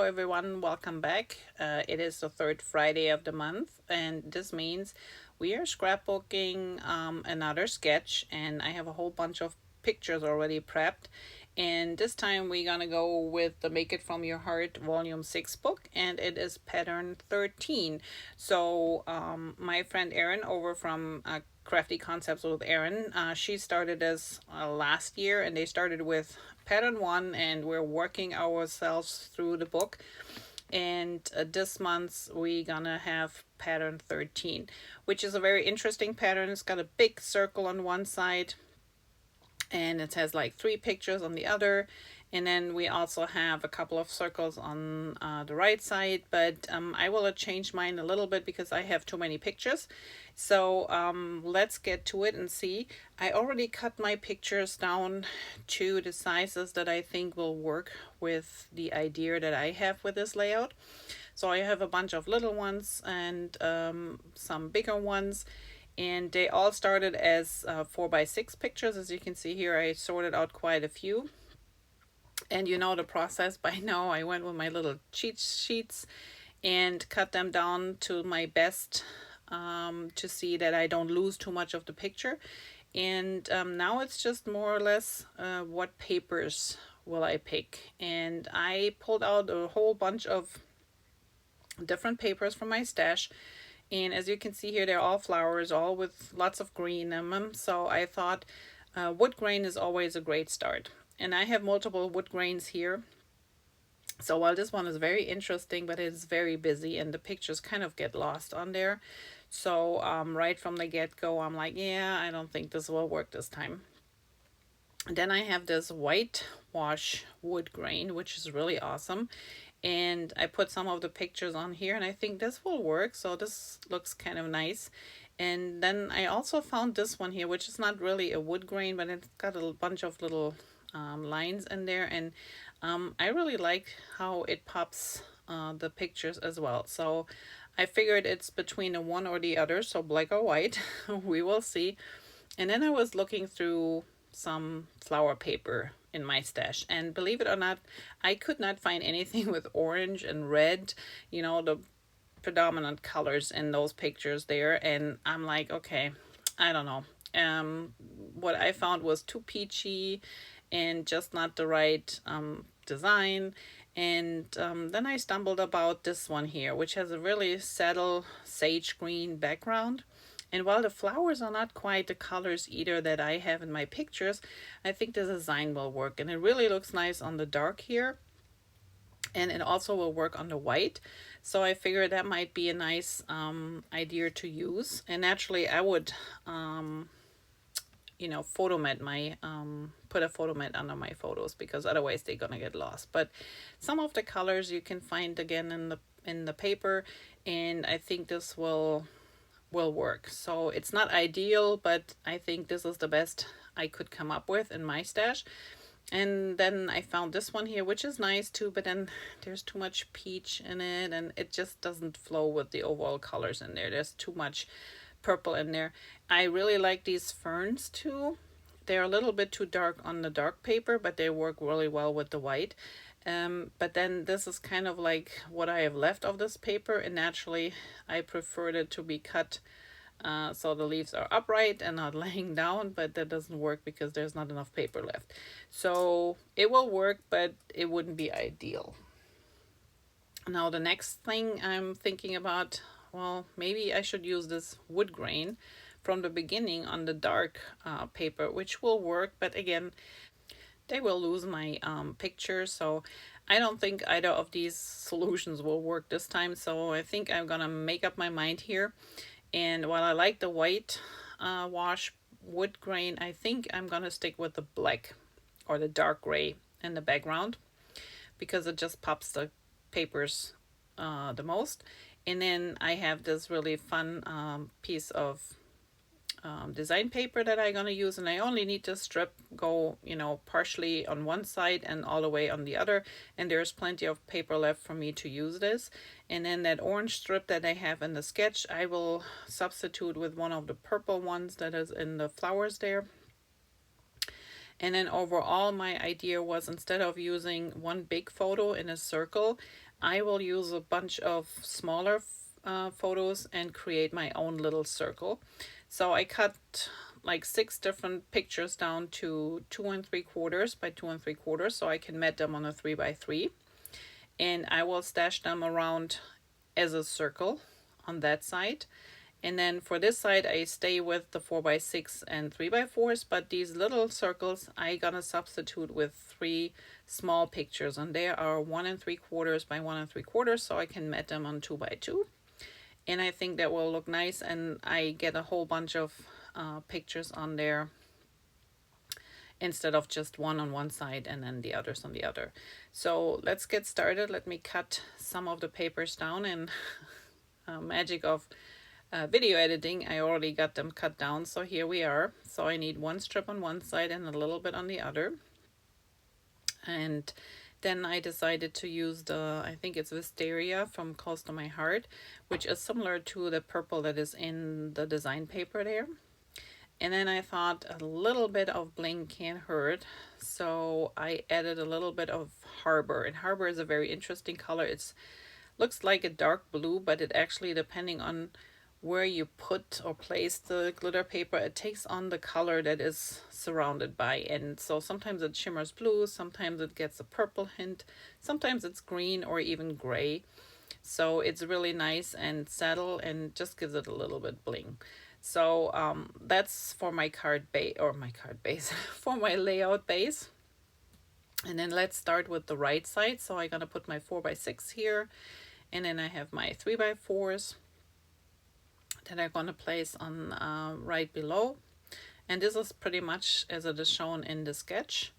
Hello everyone, welcome back. It is the third Friday of the month, and this means we are scrapbooking another sketch, and I have a whole bunch of pictures already prepped. And this time we're gonna go with the Make It From Your Heart Volume 6 book, and it is pattern 13. So my friend Erin over from Crafty Concepts with Erin, she started this last year, and they started with pattern 1, and we're working ourselves through the book. And this month we're gonna have pattern 13, which is a very interesting pattern. It's got a big circle on one side, and it has like 3 pictures on the other, and then we also have a couple of circles on the right side, but I will change mine a little bit because I have too many pictures. So let's get to it and see. I already cut my pictures down to the sizes that I think will work with the idea that I have with this layout. So I have a bunch of little ones and some bigger ones, and they all started as 4x6 pictures. As you can see here, I sorted out quite a few. And you know the process by now. I went with my little cheat sheets and cut them down to my best to see that I don't lose too much of the picture. And now it's just more or less what papers will I pick. And I pulled out a whole bunch of different papers from my stash. And as you can see here, they're all flowers, all with lots of green in them. So I thought wood grain is always a great start. And I have multiple wood grains here. So while this one is very interesting, but it's very busy and the pictures kind of get lost on there. So right from the get-go, I'm like, yeah, I don't think this will work this time. And then I have this white wash wood grain, which is really awesome. And I put some of the pictures on here, and I think this will work. So this looks kind of nice. And then I also found this one here, which is not really a wood grain, but it's got a bunch of little lines in there, and I really like how it pops the pictures as well. So I figured it's between the one or the other, so black or white. We will see. And then I was looking through some flower paper in my stash, and believe it or not, I could not find anything with orange and red, you know, the predominant colors in those pictures there. And I'm like, okay, I don't know. What I found was too peachy and just not the right design. And then I stumbled about this one here, which has a really subtle sage green background. And while the flowers are not quite the colors either that I have in my pictures, I think the design will work. And it really looks nice on the dark here. And it also will work on the white. So I figured that might be a nice idea to use. And naturally I would you know, photo mat my put a photo mat under my photos, because otherwise they're gonna get lost. But some of the colors you can find again in the paper, and I think this will work. So it's not ideal, but I think this is the best I could come up with in my stash. And then I found this one here, which is nice too, but then there's too much peach in it, and it just doesn't flow with the overall colors in there. There's too much purple in there. I really like these ferns too. They're a little bit too dark on the dark paper, but they work really well with the white. But then this is kind of like what I have left of this paper, and naturally I preferred it to be cut so the leaves are upright and not laying down, but that doesn't work because there's not enough paper left. So it will work, but it wouldn't be ideal. Now the next thing I'm thinking about, well, maybe I should use this wood grain from the beginning on the dark paper, which will work, but again, they will lose my picture. So I don't think either of these solutions will work this time. So I think I'm gonna make up my mind here. And while I like the white wash wood grain, I think I'm gonna stick with the black or the dark gray in the background, because it just pops the papers the most. And then I have this really fun piece of design paper that I'm gonna use, and I only need to strip go, you know, partially on one side and all the way on the other, and there's plenty of paper left for me to use this. And then that orange strip that I have in the sketch, I will substitute with one of the purple ones that is in the flowers there. And then overall my idea was, instead of using one big photo in a circle, I will use a bunch of smaller photos and create my own little circle. So I cut like 6 different pictures down to 2 3/4 by 2 3/4 so I can mat them on a 3x3, and I will stash them around as a circle on that side. And then for this side, I stay with the 4x6 and 3x4s, but these little circles, I gonna substitute with 3 small pictures, and they are 1 3/4 by 1 3/4, so I can mat them on 2x2. And I think that will look nice, and I get a whole bunch of pictures on there instead of just one on one side and then the others on the other. So let's get started. Let me cut some of the papers down, and magic of video editing, I already got them cut down. So here we are. So I need 1 strip on one side and a little bit on the other. And then I decided to use the, I think it's Wisteria from Close to My Heart, which is similar to the purple that is in the design paper there. And then I thought a little bit of bling can't hurt, so I added a little bit of Harbor. And Harbor is a very interesting color. It's looks like a dark blue, but it actually, depending on where you put or place the glitter paper, it takes on the color that is surrounded by. And so sometimes it shimmers blue, sometimes it gets a purple hint, sometimes it's green or even gray. So it's really nice and subtle and just gives it a little bit bling. So that's for my card base, or my card base, for my layout base. And then let's start with the right side. So I'm gonna put my 4x6 here, and then I have my 3x4s that I'm gonna place on right below. And this is pretty much as it is shown in the sketch.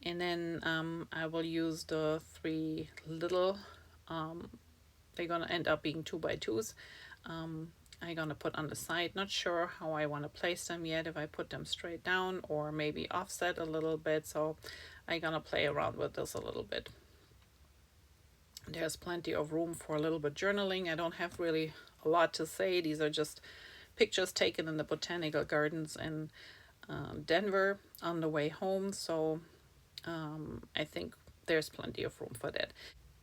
And then I will use the 3 little, they're gonna end up being 2x2s. I'm gonna put on the side. Not sure how I want to place them yet, if I put them straight down or maybe offset a little bit. So I'm gonna play around with this a little bit. There's plenty of room for a little bit journaling. I don't have really a lot to say. These are just pictures taken in the botanical gardens in Denver on the way home. So I think there's plenty of room for that.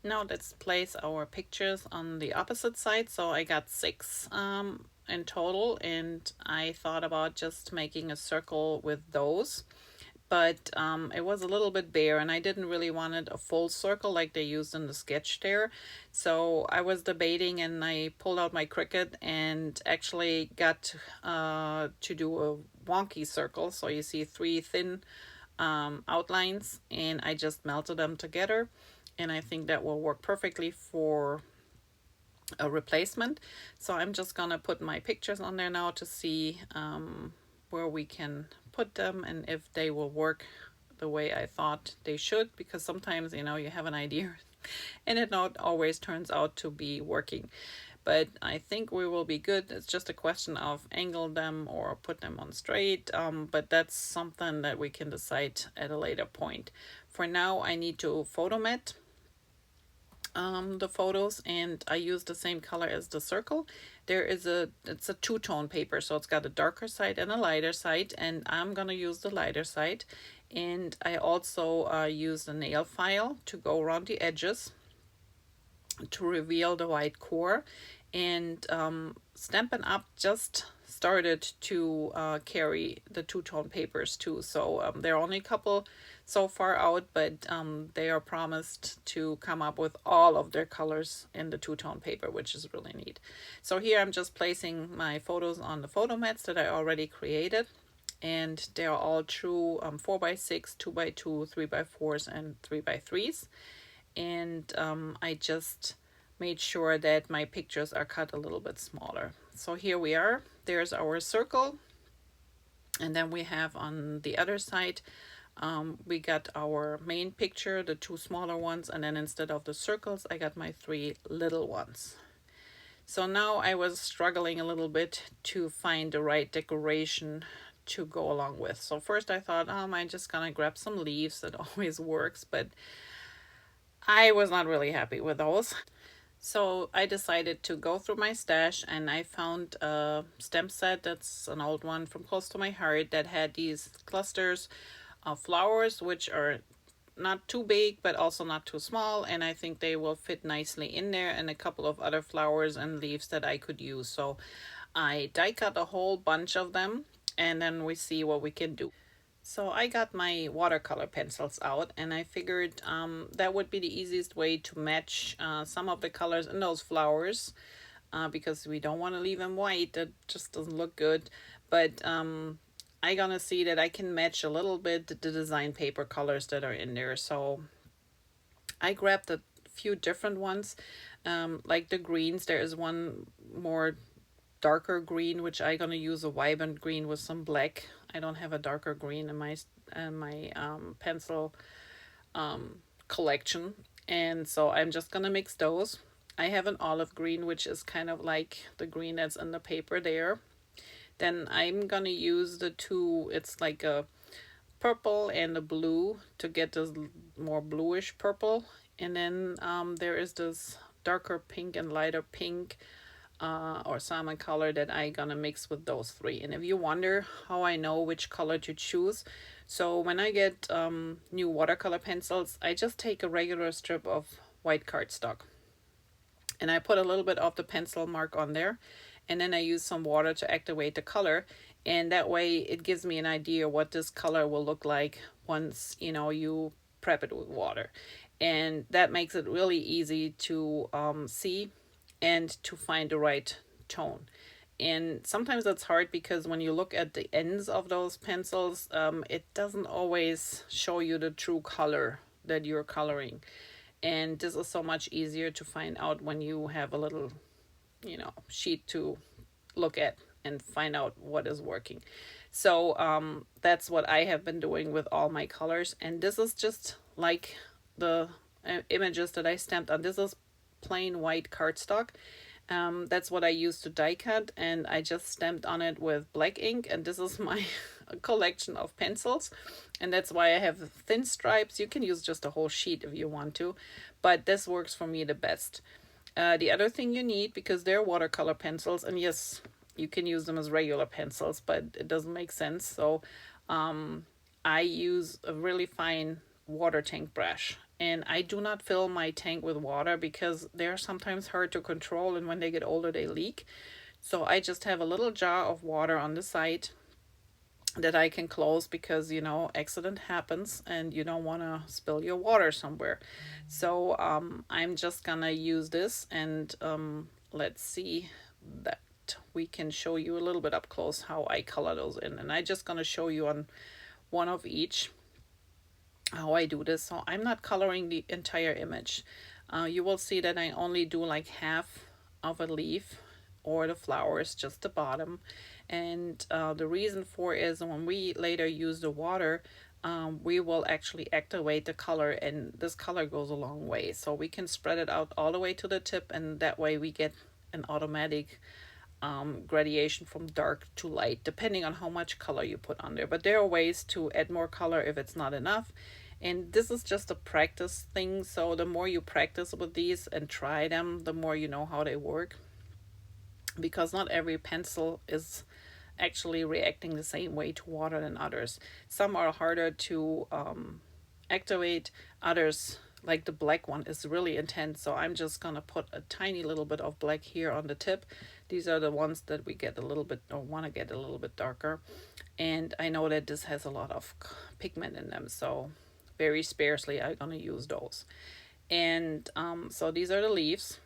Now let's place our pictures on the opposite side. So I got 6 in total, and I thought about just making a circle with those. But it was a little bit bare, and I didn't really want it a full circle like they used in the sketch there. So I was debating, and I pulled out my Cricut and actually got to do a wonky circle. So you see 3 thin outlines, and I just melted them together. And I think that will work perfectly for a replacement. So I'm just gonna put my pictures on there now to see where we can put them and if they will work the way I thought they should, because sometimes, you know, you have an idea and it not always turns out to be working. But I think we will be good. It's just a question of angle them or put them on straight, but that's something that we can decide at a later point. For now, I need to photo mat the photos, and I use the same color as the circle. It's a two-tone paper, so it's got a darker side and a lighter side, and I'm gonna use the lighter side. And I also use the nail file to go around the edges to reveal the white core. And Stampin' Up just started to carry the two-tone papers too, so there are only a couple so far out, but they are promised to come up with all of their colors in the two-tone paper, which is really neat. So here I'm just placing my photos on the photo mats that I already created, and they're all true 4x6, 2x2, 3x4s, and 3x3s. And I just made sure that my pictures are cut a little bit smaller. So here we are. There's our circle, and then we have on the other side we got our main picture, the 2 smaller ones, and then instead of the circles I got my 3 little ones. So now I was struggling a little bit to find the right decoration to go along with. So first I thought, I'm just gonna grab some leaves. That always works, but I was not really happy with those. So I decided to go through my stash, and I found a stamp set that's an old one from Close to My Heart that had these clusters of flowers, which are not too big, but also not too small, and I think they will fit nicely in there, and a couple of other flowers and leaves that I could use. So I die cut a whole bunch of them, and then we see what we can do. So I got my watercolor pencils out, and I figured that would be the easiest way to match some of the colors in those flowers, because we don't want to leave them white. That just doesn't look good. But I gonna see that I can match a little bit the design paper colors that are in there. So I grabbed a few different ones, like the greens. There is one more darker green, which I gonna use a vibrant green with some black. I don't have a darker green in my pencil collection, and so I'm just gonna mix those. I have an olive green, which is kind of like the green that's in the paper there. Then I'm gonna use the two, it's like a purple and a blue to get this more bluish purple. And then there is this darker pink and lighter pink or salmon color that I gonna mix with those three. And if you wonder how I know which color to choose, so when I get new watercolor pencils, I just take a regular strip of white cardstock and I put a little bit of the pencil mark on there, and then I use some water to activate the color, and that way it gives me an idea what this color will look like once you prep it with water. And that makes it really easy to see and to find the right tone. And sometimes that's hard because when you look at the ends of those pencils, it doesn't always show you the true color that you're coloring. And this is so much easier to find out when you have a little, sheet to look at and find out what is working. So that's what I have been doing with all my colors. And this is just like the images that I stamped on. This is plain white cardstock. That's what I used to die cut, and I just stamped on it with black ink, and this is my collection of pencils, and that's why I have thin stripes. You can use just a whole sheet if you want to, but this works for me the best. The other thing you need, because they're watercolor pencils, and yes, you can use them as regular pencils, but it doesn't make sense, so I use a really fine water tank brush. And I do not fill my tank with water because they're sometimes hard to control, and when they get older they leak. So I just have a little jar of water on the side that I can close because accident happens and you don't want to spill your water somewhere. So I'm just gonna use this, and let's see that we can show you a little bit up close how I color those in. And I'm just gonna show you on one of each how I do this. So I'm not coloring the entire image. You will see that I only do like half of a leaf or the flowers, just the bottom. And the reason for is when we later use the water, we will actually activate the color, and this color goes a long way. So we can spread it out all the way to the tip, and that way we get an automatic gradation from dark to light, depending on how much color you put on there. But there are ways to add more color if it's not enough. And this is just a practice thing. So the more you practice with these and try them, the more you know how they work. Because not every pencil is actually reacting the same way to water than others. Some are harder to activate, others, like the black one, is really intense. So I'm just gonna put a tiny little bit of black here on the tip. These are the ones that we get a little bit, or want to get a little bit darker. And I know that this has a lot of pigment in them, so very sparsely I'm gonna use those. And so these are the leaves,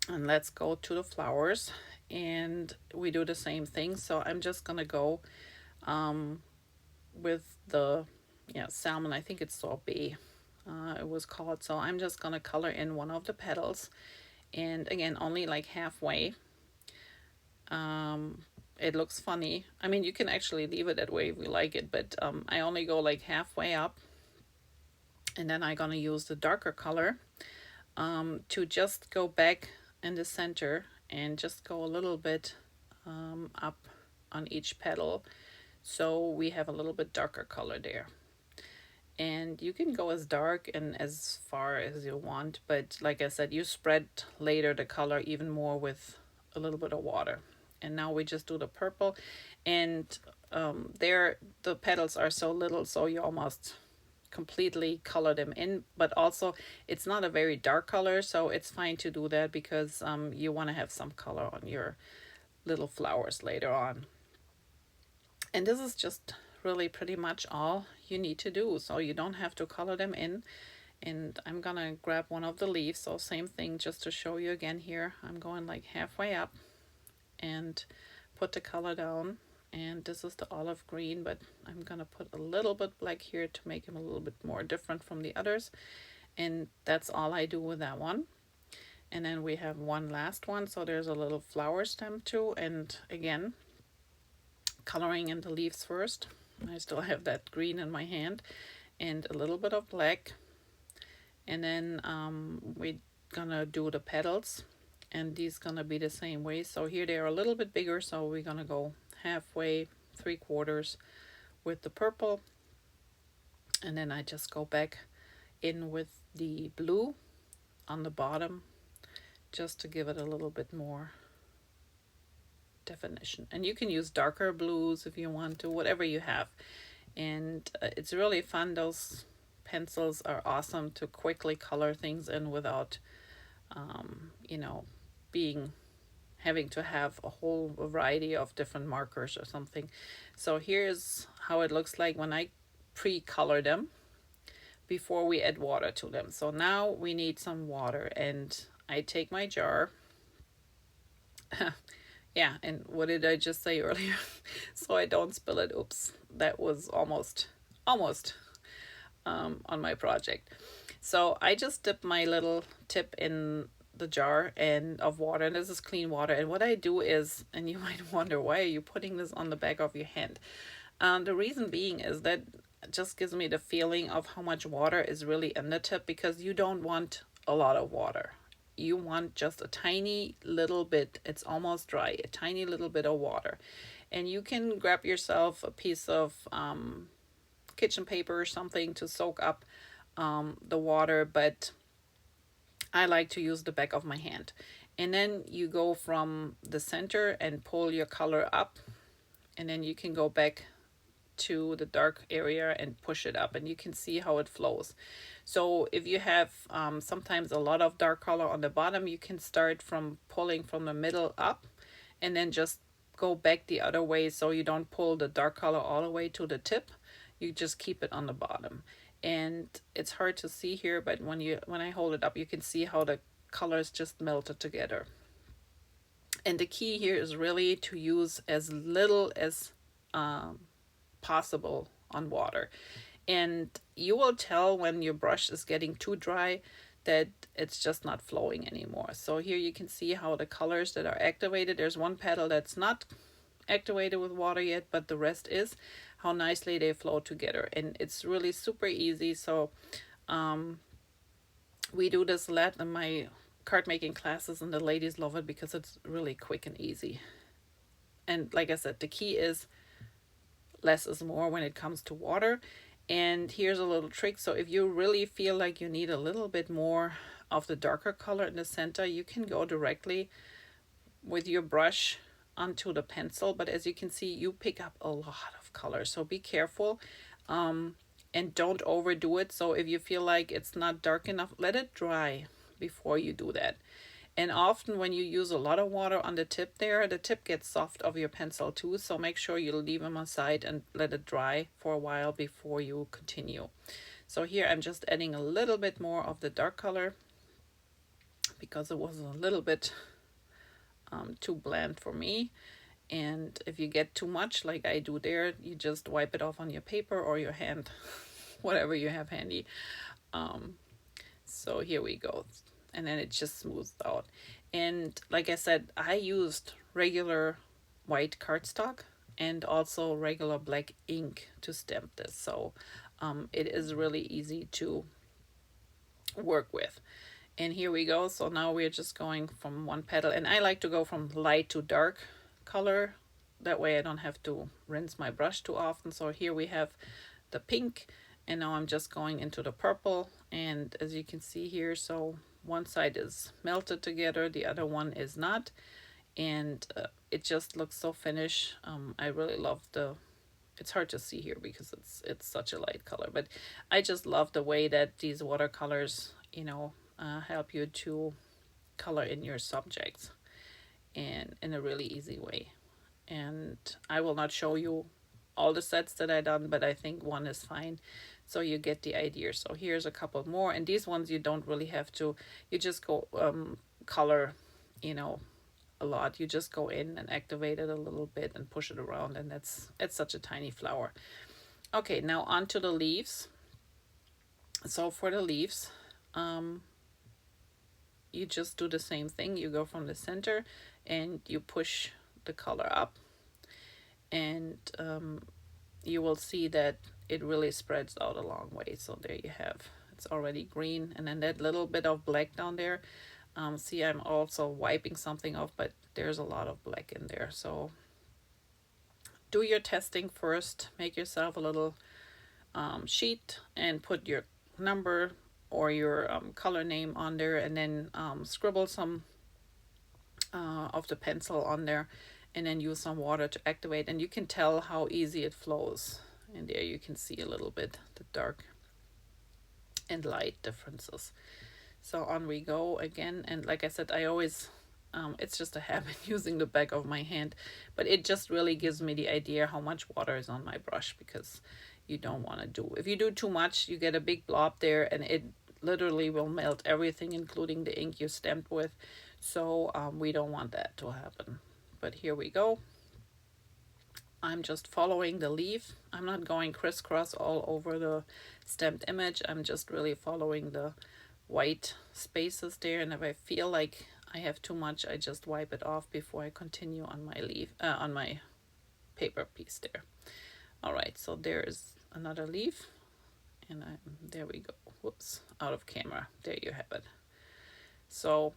and let's go to the flowers, and we do the same thing. So I'm just gonna go with the salmon, I think it's sorbet it was called. So I'm just gonna color in one of the petals, and again only like halfway. It looks funny. I mean, you can actually leave it that way if you like it, but I only go like halfway up, and then I'm gonna use the darker color to just go back in the center and just go a little bit up on each petal, so we have a little bit darker color there. And you can go as dark and as far as you want, but like I said, you spread later the color even more with a little bit of water. And now we just do the purple, and there the petals are so little, so you almost completely color them in, but also it's not a very dark color, so it's fine to do that because you want to have some color on your little flowers later on. And this is just really pretty much all you need to do, so you don't have to color them in. And I'm gonna grab one of the leaves, so same thing, just to show you again here. I'm going like halfway up and put the color down, and this is the olive green, but I'm gonna put a little bit black here to make him a little bit more different from the others. And that's all I do with that one. And then we have one last one, so there's a little flower stem too, and again coloring in the leaves first. I still have that green in my hand and a little bit of black, and then we're gonna do the petals, and these gonna be the same way. So here they are a little bit bigger, so we're gonna go halfway, 3/4 with the purple, and then I just go back in with the blue on the bottom just to give it a little bit more definition. And you can use darker blues if you want to, whatever you have. And it's really fun. Those pencils are awesome to quickly color things in without you know, having to have a whole variety of different markers or something. So here's how it looks like when I pre-color them before we add water to them. So now we need some water, and I take my jar. Yeah, and what did I just say earlier? So I don't spill it. Oops, that was almost on my project. So I just dip my little tip in the jar and of water, and this is clean water. And what I do is, and you might wonder, why are you putting this on the back of your hand? The reason being is that it just gives me the feeling of how much water is really in the tip, because you don't want a lot of water. You want just a tiny little bit, it's almost dry, a tiny little bit of water. And you can grab yourself a piece of kitchen paper or something to soak up the water, but I like to use the back of my hand. And then you go from the center and pull your color up, and then you can go back to the dark area and push it up, and you can see how it flows. So if you have sometimes a lot of dark color on the bottom, you can start from pulling from the middle up and then just go back the other way, so you don't pull the dark color all the way to the tip. You just keep it on the bottom. And it's hard to see here, but when I hold it up, you can see how the colors just melted together. And the key here is really to use as little as possible on water. And you will tell when your brush is getting too dry that it's just not flowing anymore. So here you can see how the colors that are activated, there's one petal that's not activated with water yet, but the rest is, how nicely they flow together. And it's really super easy. So we do this a lot in my card making classes, and the ladies love it because it's really quick and easy. And like I said, the key is less is more when it comes to water. And here's a little trick. So if you really feel like you need a little bit more of the darker color in the center, you can go directly with your brush onto the pencil. But as you can see, you pick up a lot of color, so be careful and don't overdo it. So if you feel like it's not dark enough, let it dry before you do that. And often when you use a lot of water on the tip there, the tip gets soft of your pencil too. So make sure you leave them aside and let it dry for a while before you continue. So here I'm just adding a little bit more of the dark color because it was a little bit too bland for me. And if you get too much like I do there, you just wipe it off on your paper or your hand, whatever you have handy. So here we go. And then it just smooths out. And like I said, I used regular white cardstock and also regular black ink to stamp this. So it is really easy to work with. And here we go. So now we're just going from one petal, and I like to go from light to dark color. That way I don't have to rinse my brush too often. So here we have the pink, and now I'm just going into the purple. And as you can see here, so one side is melted together, the other one is not, and it just looks so finished. I really love the it's hard to see here because it's such a light color, but I just love the way that these watercolors, you know, help you to color in your subjects and in a really easy way. And I will not show you all the sets that I done, but I think one is fine, so you get the idea. So here's a couple more, and these ones you don't really have to, you just go color, you know, a lot. You just go in and activate it a little bit and push it around, and it's such a tiny flower. Okay, now on to the leaves. So for the leaves, you just do the same thing. You go from the center and you push the color up, and you will see that it really spreads out a long way. So there you have, it's already green, and then that little bit of black down there, see, I'm also wiping something off, but there's a lot of black in there. So do your testing first, make yourself a little sheet and put your number or your color name on there, and then scribble some of the pencil on there, and then use some water to activate, and you can tell how easy it flows. And there you can see a little bit the dark and light differences. So on we go again, and like I said, I always it's just a habit using the back of my hand, but it just really gives me the idea how much water is on my brush, because you don't want to do, if you do too much, you get a big blob there and it literally will melt everything, including the ink you stamped with. So we don't want that to happen. But here we go. I'm just following the leaf. I'm not going crisscross all over the stamped image. I'm just really following the white spaces there, and if I feel like I have too much, I just wipe it off before I continue on my leaf, on my paper piece there. All right, so there is another leaf, and there we go. Whoops, out of camera. There you have it. So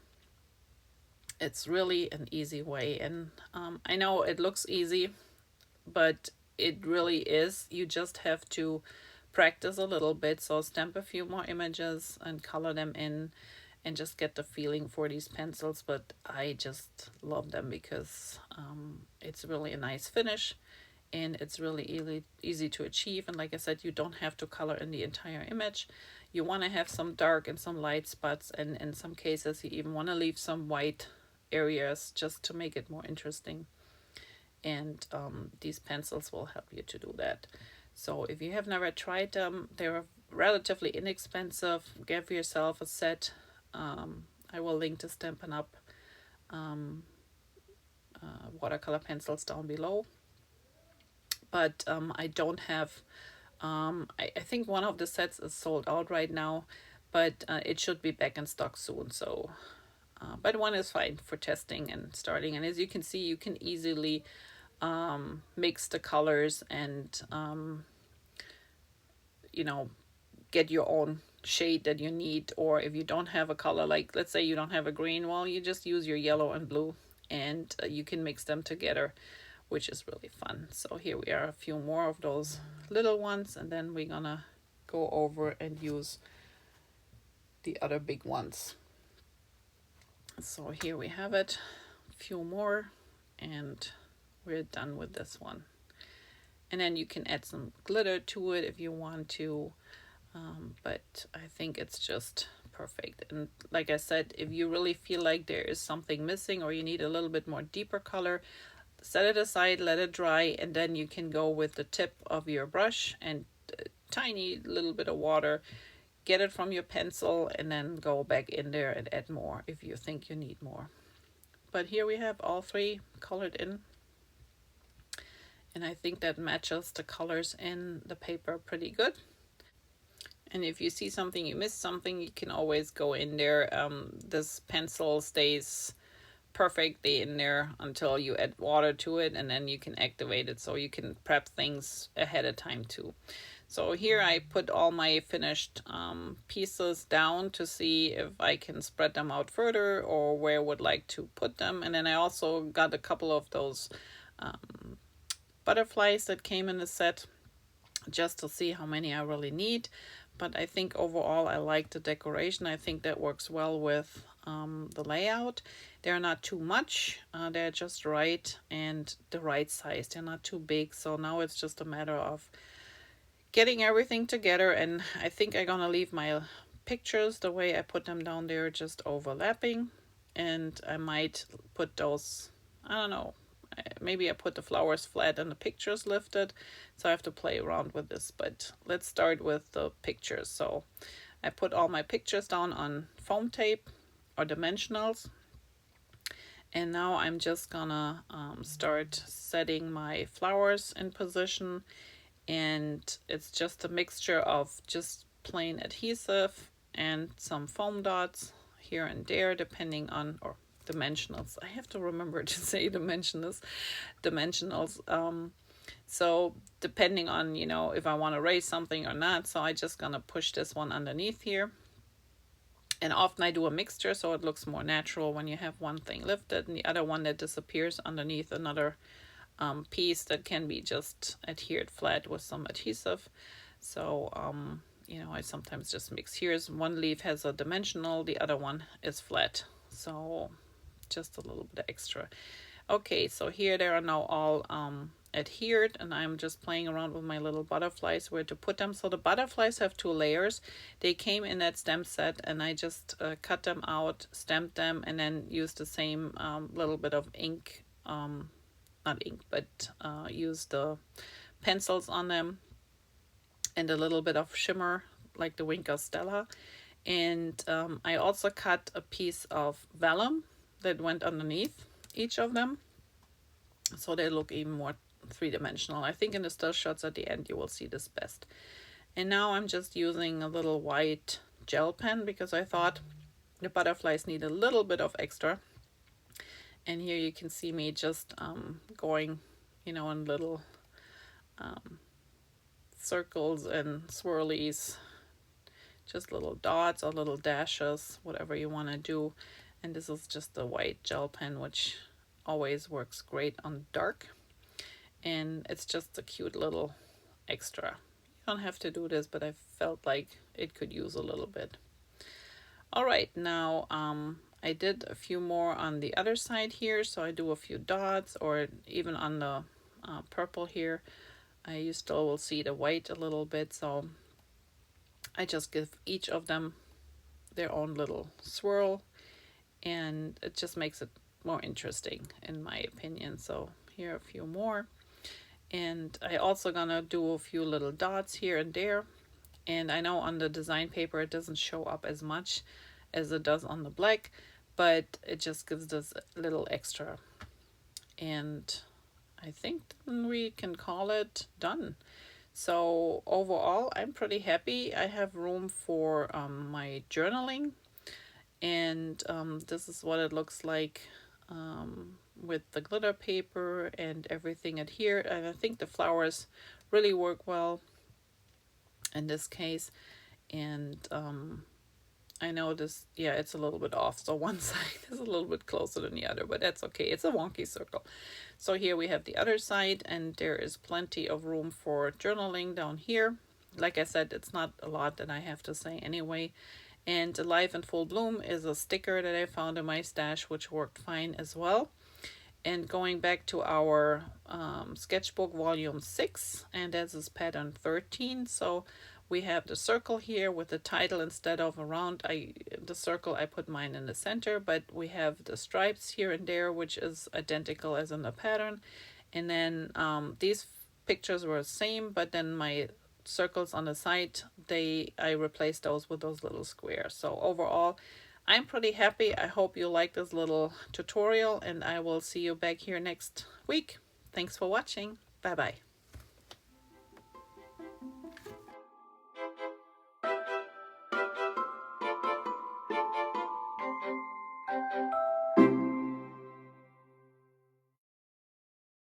it's really an easy way, and I know it looks easy, but it really is. You just have to practice a little bit. So stamp a few more images and color them in and just get the feeling for these pencils. But I just love them because it's really a nice finish, and it's really easy to achieve. And like I said, you don't have to color in the entire image. You want to have some dark and some light spots, and in some cases you even want to leave some white areas just to make it more interesting. And these pencils will help you to do that. So if you have never tried them, they're relatively inexpensive. Give yourself a set. I will link to Stampin' Up! Watercolor pencils down below. But I don't have, I think one of the sets is sold out right now, but it should be back in stock soon. So, but one is fine for testing and starting. And as you can see, you can easily mix the colors and you know, get your own shade that you need. Or if you don't have a color, like let's say you don't have a green, well, you just use your yellow and blue, and you can mix them together, which is really fun. So here we are, a few more of those little ones, and then we're gonna go over and use the other big ones. So here we have it, a few more, and we're done with this one. And then you can add some glitter to it if you want to, but I think it's just perfect. And like I said, if you really feel like there is something missing or you need a little bit more deeper color, set it aside, let it dry, and then you can go with the tip of your brush and a tiny little bit of water, get it from your pencil, and then go back in there and add more if you think you need more. But here we have all three colored in, and I think that matches the colors in the paper pretty good. And if you see something, you missed something, you can always go in there. This pencil stays perfectly in there until you add water to it, and then you can activate it, so you can prep things ahead of time too. So here I put all my finished pieces down to see if I can spread them out further or where I would like to put them. And then I also got a couple of those butterflies that came in the set just to see how many I really need. but I think overall I like the decoration. I think that works well with the layout. They're not too much, they're just right and the right size. They're not too big, so now it's just a matter of getting everything together. And I think I'm gonna leave my pictures the way I put them down there, just overlapping, and I might put those, I don't know, maybe I put the flowers flat and the pictures lifted, so I have to play around with this. But let's start with the pictures. So I put all my pictures down on foam tape or dimensionals, and now I'm just gonna start setting my flowers in position. And it's just a mixture of just plain adhesive and some foam dots here and there, depending on, or dimensionals. I have to remember to say dimensionals. So depending on, you know, if I want to raise something or not. So I just gonna push this one underneath here. And often I do a mixture, so it looks more natural when you have one thing lifted and the other one that disappears underneath another piece that can be just adhered flat with some adhesive. So you know, I sometimes just mix. Here's one leaf has a dimensional, the other one is flat, so just a little bit extra. Okay, so here they are now all adhered, and I'm just playing around with my little butterflies where to put them. So the butterflies have 2 layers. They came in that stamp set, and I just cut them out, stamped them, and then used the same little bit of ink, not ink, but use the pencils on them and a little bit of shimmer like the Winker Stella. And I also cut a piece of vellum that went underneath each of them, so they look even more 3-dimensional. I think in the still shots at the end you will see this best. And now I'm just using a little white gel pen because I thought the butterflies need a little bit of extra. And here you can see me just going, you know, in little circles and swirlies, just little dots or little dashes, whatever you want to do. And this is just the white gel pen, which always works great on dark. And it's just a cute little extra. You don't have to do this, but I felt like it could use a little bit. All right, now I did a few more on the other side here, so I do a few dots, or even on the purple here. You still will see the white a little bit, so I just give each of them their own little swirl, and it just makes it more interesting in my opinion. So here are a few more, and I also gonna do a few little dots here and there. And I know on the design paper it doesn't show up as much as it does on the black, but it just gives this little extra. And I think we can call it done. So overall I'm pretty happy. I have room for my journaling, and this is what it looks like with the glitter paper and everything adhered. And I think the flowers really work well in this case. And I know this, yeah, it's a little bit off, so one side is a little bit closer than the other, but that's okay. It's a wonky circle. So here we have the other side, and there is plenty of room for journaling down here. Like I said, it's not a lot that I have to say anyway. And Alive in Full Bloom is a sticker that I found in my stash, which worked fine as well. And going back to our sketchbook volume 6, and this is pattern 13. So we have the circle here with the title instead of around the circle. I put mine in the center, but we have the stripes here and there, which is identical as in the pattern. And then these pictures were the same, but then my circles on the side, I replaced those with those little squares. So overall, I'm pretty happy. I hope you like this little tutorial, and I will see you back here next week. Thanks for watching. Bye bye.